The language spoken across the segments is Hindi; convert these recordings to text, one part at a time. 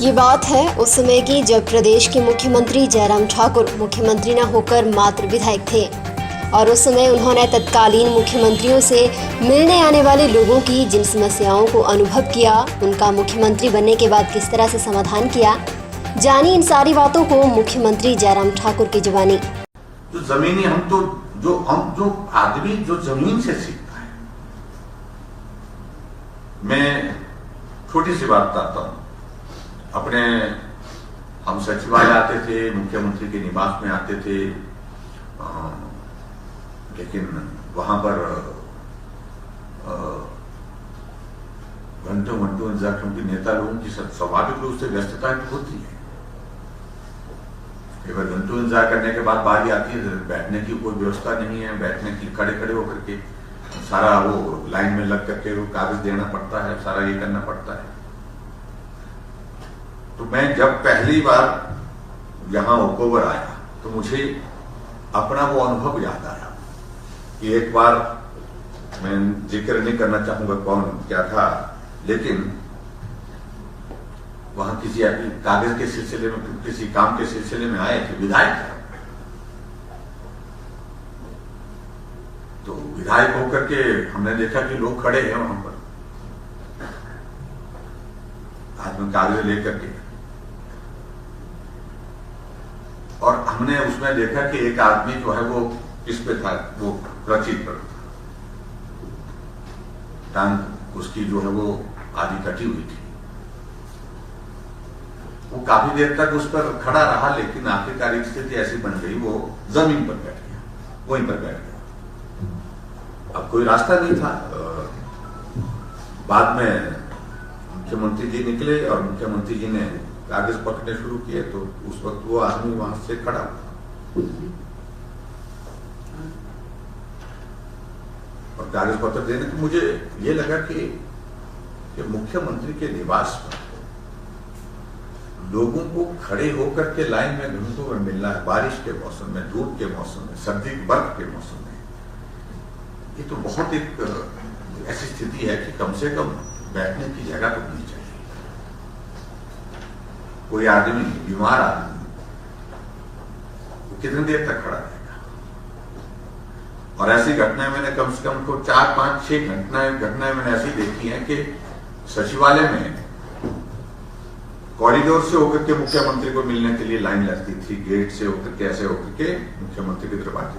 ये बात है उस समय की जब प्रदेश के मुख्यमंत्री जयराम ठाकुर मुख्यमंत्री न होकर मात्र विधायक थे और उस समय उन्होंने तत्कालीन मुख्यमंत्रियों से मिलने आने वाले लोगों की जिन समस्याओं को अनुभव किया, उनका मुख्यमंत्री बनने के बाद किस तरह से समाधान किया। जानी इन सारी बातों को मुख्यमंत्री जयराम ठाकुर की जुबानी। जो जमीनी हम जो आदमी जो जमीन से सीखता है। मैं छोटी सी बात बताता हूं। अपने हम सचिवालय आते थे, मुख्यमंत्री के निवास में आते थे, लेकिन वहां पर घंटों इंतजार, क्योंकि नेता लोगों की स्वाभाविक रूप से व्यस्तता होती है। एक बार घंटों इंतजार करने के बाद बारी आती है, बैठने की कोई व्यवस्था नहीं है, बैठने की खड़े होकर के सारा वो लाइन में लग करके वो कागज देना पड़ता है, सारा ये करना पड़ता है। तो मैं जब पहली बार यहां ओकोवर आया तो मुझे अपना वो अनुभव याद आया कि एक बार, मैं जिक्र नहीं करना चाहूंगा कौन क्या था, लेकिन वहां किसी कागज के सिलसिले में, किसी काम के सिलसिले में आए थे, विधायक। तो विधायक होकर के हमने देखा कि लोग खड़े हैं वहां पर, हाथ में कागज लेकर के, और हमने उसमें देखा कि एक आदमी जो है वो किस पे था, वो रचित पर था, टांग उसकी जो है वो आधी कटी हुई थी। वो काफी देर तक उस पर खड़ा रहा, लेकिन आखिरकार एक स्थिति ऐसी बन गई, वो जमीन पर बैठ गया, वहीं पर बैठ गया। अब कोई रास्ता नहीं था। बाद में मुख्यमंत्री जी निकले और मुख्यमंत्री जी ने कागज पकड़ने शुरू किए, तो उस वक्त वो आदमी वहां से खड़ा हुआ और कागज पत्र देने को मुझे ये लगा कि मुख्यमंत्री के निवास पर लोगों को खड़े होकर के लाइन में घंटों में मिलना है, बारिश के मौसम में, धूप के मौसम में, सर्दी बर्फ के मौसम में, ये तो बहुत एक ऐसी स्थिति है कि कम से कम बैठने की जगह तो होनी चाहिए। कोई आदमी, बीमार आदमी, वो कितनी देर तक खड़ा रहेगा। और ऐसी घटनाएं मैंने कम से कम 4, 5, 6 घटनाएं मैंने ऐसी देखी हैं कि सचिवालय में कॉरिडोर से होकर के मुख्यमंत्री को मिलने के लिए लाइन लगती थी, गेट से होकर के, ऐसे होकर के मुख्यमंत्री की तरफ आती,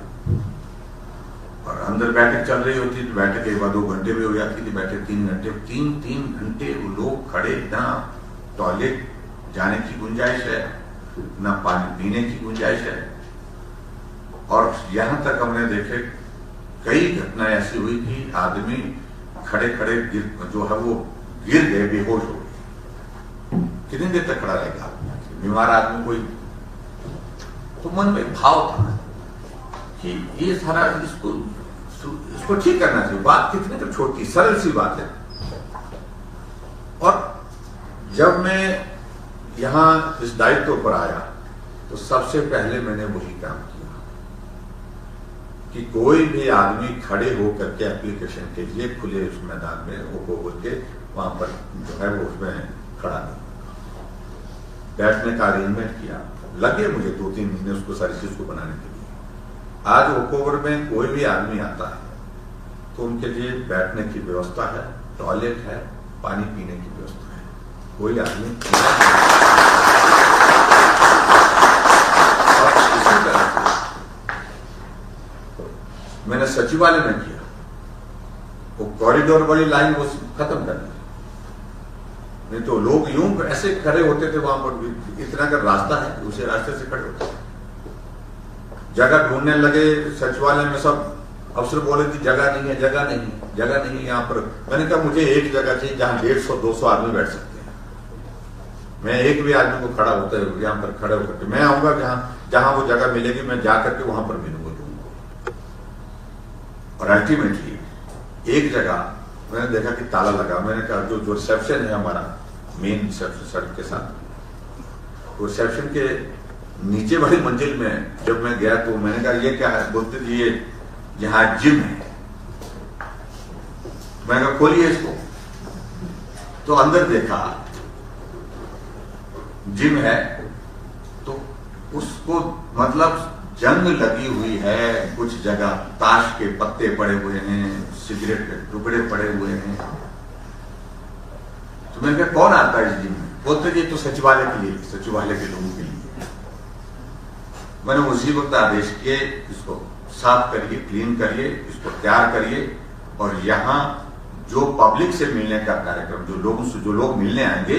और अंदर बैठक चल रही होती तो बैठक एक बार 2 घंटे भी हो जाती थी, बैठे 3 घंटे, 3 घंटे वो लोग खड़े, ना टॉयलेट जाने की गुंजाइश है, ना पानी पीने की गुंजाइश है। और यहां तक हमने देखे कई घटनाएं ऐसी हुई कि आदमी खड़े जो है वो गिर गए, बेहोश हो गए। कितनी देर तक खड़ा रहेगा बीमार आदमी? कोई तो मन में भाव था कि ये सारा इसको ठीक करना चाहिए। बात कितनी तो छोटी सरल सी बात है। और जब मैं यहां इस दायित्व पर आया तो सबसे पहले मैंने वही काम किया कि कोई भी आदमी खड़े होकर के एप्लीकेशन के लिए खुले उस मैदान में वो बोल के वहां पर जो है वो उसमें खड़ा नहीं, बैठने का अरेंजमेंट किया। लगे मुझे 2-3 महीने उसको सारी चीज को बनाने के लिए। आज ओकोवर में कोई भी आदमी आता है तो उनके लिए बैठने की व्यवस्था है, टॉयलेट है, पानी पीने की व्यवस्था है। कोई आदमी इसी तरह से मैंने सचिवालय में किया, वो कॉरिडोर वाली लाइन वो खत्म कर दी। नहीं तो लोग यूं ऐसे खड़े होते थे वहां पर, इतना अगर रास्ता है उसी रास्ते से खड़े होते। जगह ढूंढने लगे सचिवालय में, सब अफसर बोले थी जगह नहीं है यहाँ पर। मैंने कहा मुझे एक जगह चाहिए जहां 150-200 आदमी बैठ सकते हैं। मैं एक भी आदमी को खड़ा होता है यहाँ पर खड़े होकर मैं आऊंगा, जहां वो जगह मिलेगी मैं जाकर के वहां पर मिलूंगा। और अल्टीमेटली एक जगह मैंने देखा कि ताला लगा। मैंने कहा जो रिसेप्शन है हमारा मेन रिसेप्शन सड़क के साथ, तो रिसेप्शन के नीचे वाली मंजिल में जब मैं गया तो मैंने कहा ये क्या है? बोलते थे ये यहाँ जिम है। मैंने कहा खोलिए इसको। तो अंदर देखा जिम है, तो उसको मतलब जंग लगी हुई है। कुछ जगह ताश के पत्ते पड़े हुए हैं, सिगरेट के टुकड़े पड़े हुए हैं। तो मैंने कहा कौन आता है इस जिम में? बोलते ये तो सचिवालय के लिए, सचिवालय के लोगों के लिए। मैंने उसी वक्त आदेश किए, इसको साफ करिए, क्लीन करिए, इसको तैयार करिए, और यहाँ जो पब्लिक से मिलने का कार्यक्रम, जो लोग मिलने आएंगे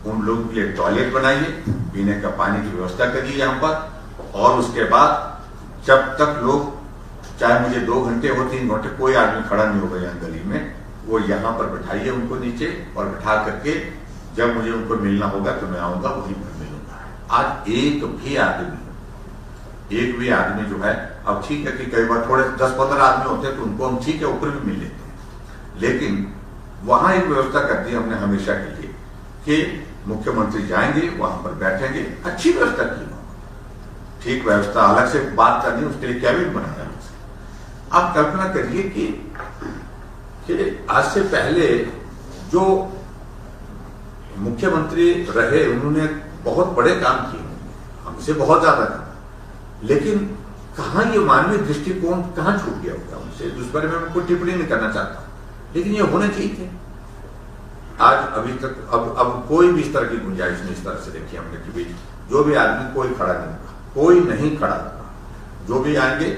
उन लोगों के लिए टॉयलेट बनाइए, पीने का पानी की व्यवस्था करिए यहाँ पर। और उसके बाद जब तक लोग, चाहे मुझे 2 घंटे हो 3 घंटे, कोई आदमी खड़ा नहीं होगा यहाँ गली में, वो यहाँ पर बैठाइए उनको नीचे, और बैठा करके जब मुझे उनको मिलना होगा तो मैं आऊंगा, वहीं पर मिलूंगा। आज एक भी आदमी जो है, अब ठीक है कि कई बार थोड़े 10-15 आदमी होते हैं तो उनको हम ठीक है ऊपर भी मिल लेते हैं, लेकिन वहां एक व्यवस्था कर दी हमने हमेशा के लिए कि मुख्यमंत्री जाएंगे, वहां पर बैठेंगे, अच्छी व्यवस्था की। ठीक व्यवस्था, अलग से बात करनी, उसके लिए कैबिनेट बनाया। आप कल्पना करिए कि आज से पहले जो मुख्यमंत्री रहे, उन्होंने बहुत बड़े काम किए, हमसे बहुत ज्यादा काम, लेकिन कहां ये मानवीय दृष्टिकोण कहां छूट गया होगा उनसे, उस पर मैं उनको टिप्पणी नहीं करना चाहता, लेकिन ये होने चाहिए थे। आज अभी तक अब कोई भी इस तरह की गुंजाइश नहीं। इस तरह से देखिए हमने कि जो भी आदमी, कोई खड़ा नहीं होगा, कोई नहीं खड़ा होगा, जो भी आएंगे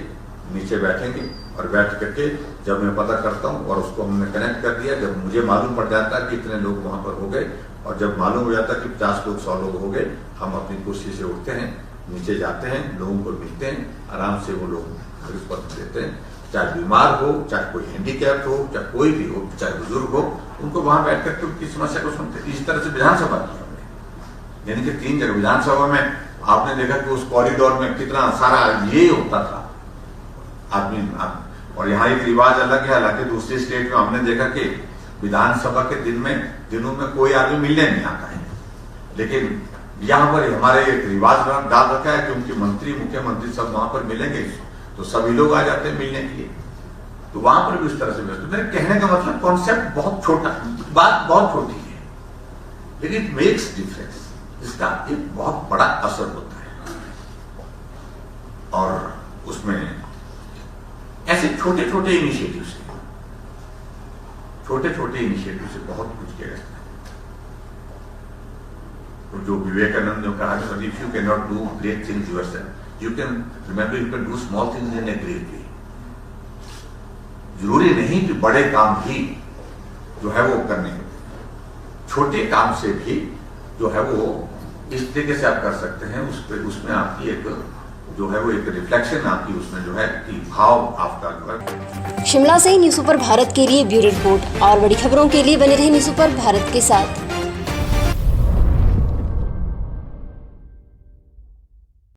नीचे बैठेंगे, और बैठ करके जब मैं पता करता हूं, और उसको हमने कनेक्ट कर दिया, जब मुझे मालूम पड़ जाता है कि इतने लोग वहां पर हो गए, और जब मालूम हो जाता है कि 50 लोग 100 लोग हो गए, हम अपनी कुर्सी से उठते हैं, नीचे जाते हैं, लोगों को मिलते हैं, आराम से वो लोग कागज पत्र देते हैं, चाहे बीमार हो, चाहे कोई हैंडीकैप हो, चाहे कोई भी हो, चाहे बुजुर्ग हो, उनको वहां बैठ करके उनकी समस्या को सुनते हैं। इस तरह से विधानसभा की हमने, यानी कि 3 जगह विधानसभा में आपने देखा कि उस कॉरिडोर में कितना सारा ये होता था आदमी। और यहाँ एक रिवाज अलग है, हालांकि दूसरी स्टेट में हमने देखा कि विधानसभा के दिनों में कोई आदमी मिलने नहीं आता है, लेकिन यहाँ पर हमारे एक रिवाज डाल रखा है कि उनके मंत्री, मुख्यमंत्री सब वहां पर मिलेंगे, तो सभी लोग आ जाते हैं मिलने के लिए। तो वहां पर भी उस तरह से मेरे कहने का मतलब, कॉन्सेप्ट बहुत छोटा, बात बहुत छोटी है, लेकिन इट मेक्स डिफरेंस, इसका एक बहुत बड़ा असर होता है। और उसमें ऐसे छोटे छोटे इनिशिएटिव से बहुत कुछ किया जाता है। तो जो विवेकानंद ने कहा कि if you can not do great things yourself, you can remember, you can do small things in a great way. जरूरी नहीं कि बड़े काम भी जो है वो करने होते, छोटे काम से भी जो है वो इस तरीके से आप कर सकते हैं। उसमें आपकी एक जो है वो एक रिफ्लेक्शन आपकी उसमें जो है कि भाव आपका जो है। शिमला से न्यूज़ सुपर भारत के लिए ब्यूरो रिपोर्ट। और बड़ी खबरों के लिए बने रहे न्यूज़ सुपर भारत के साथ।